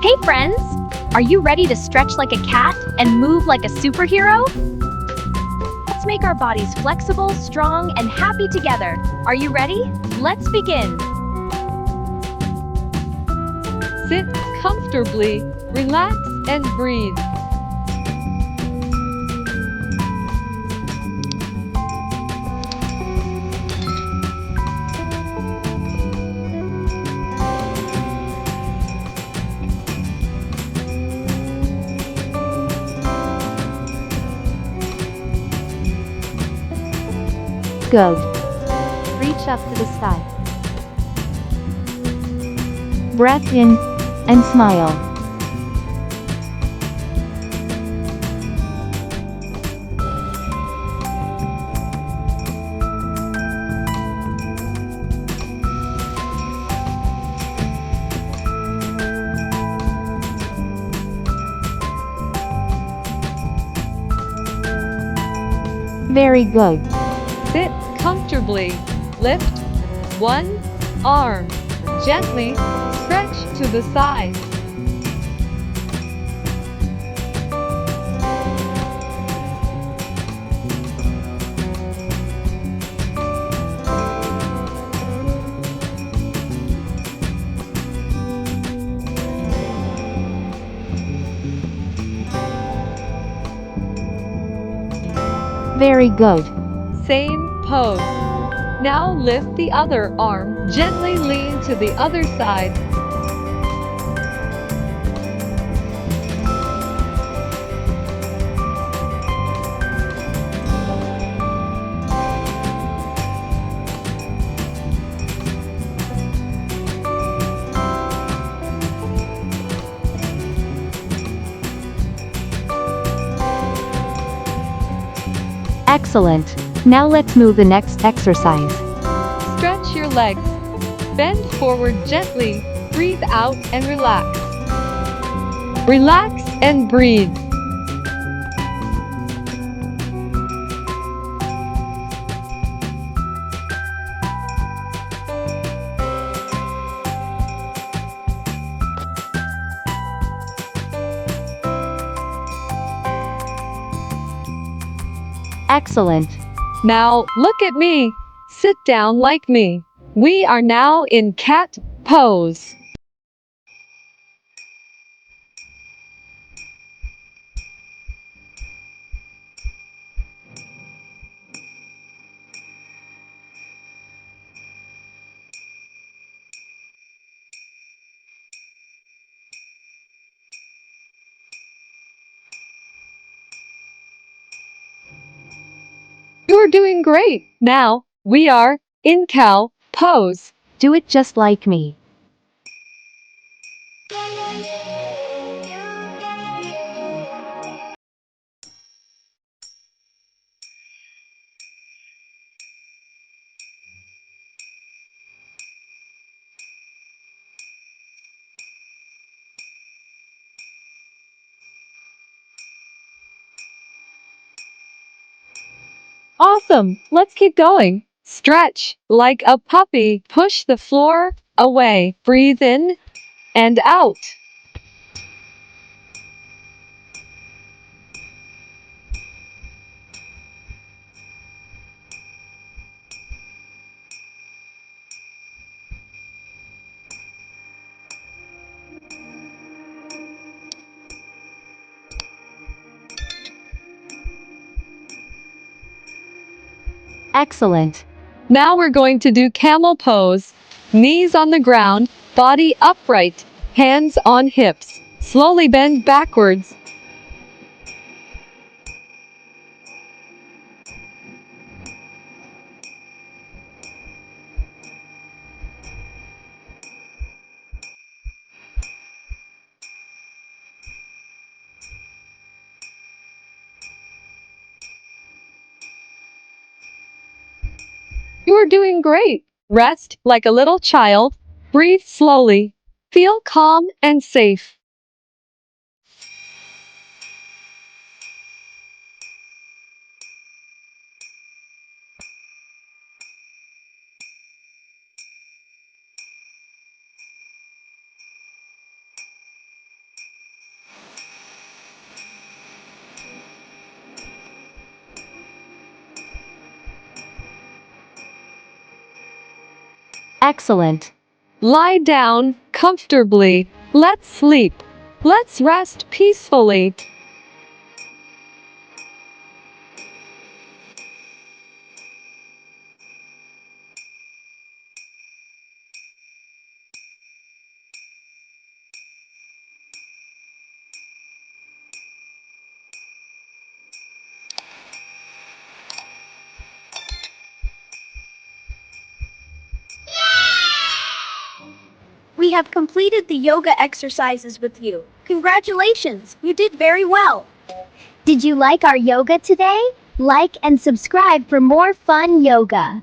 Hey friends! Are you ready to stretch like a cat and move like a superhero? Let's make our bodies flexible, strong, and happy together. Are you ready? Let's begin. Sit comfortably, relax, and breathe. Good. Reach up to the sky. Breath in and smile. Very good. Sit comfortably. Lift one arm. Gently stretch to the side. Very good. Same pose. Now lift the other arm. Gently lean to the other side. Excellent. Now let's move the next exercise. Stretch your legs. Bend forward gently. Breathe out and relax. Relax and breathe. Excellent. Now look at me. Sit down like me. We are now in cat pose. You're doing great. Now we are in cow pose. Do it just like me. Awesome. Let's keep going. Stretch like a puppy. Push the floor away. Breathe in and out. Excellent. Now we're going to do camel pose. Knees on the ground, body upright, hands on hips. Slowly bend backwards. You're doing great. Rest like a little child. Breathe slowly. Feel calm and safe. Excellent. Lie down comfortably. Let's sleep. Let's rest peacefully. We have completed the yoga exercises with you. Congratulations, you did very well. Did you like our yoga today? Like and subscribe for more fun yoga.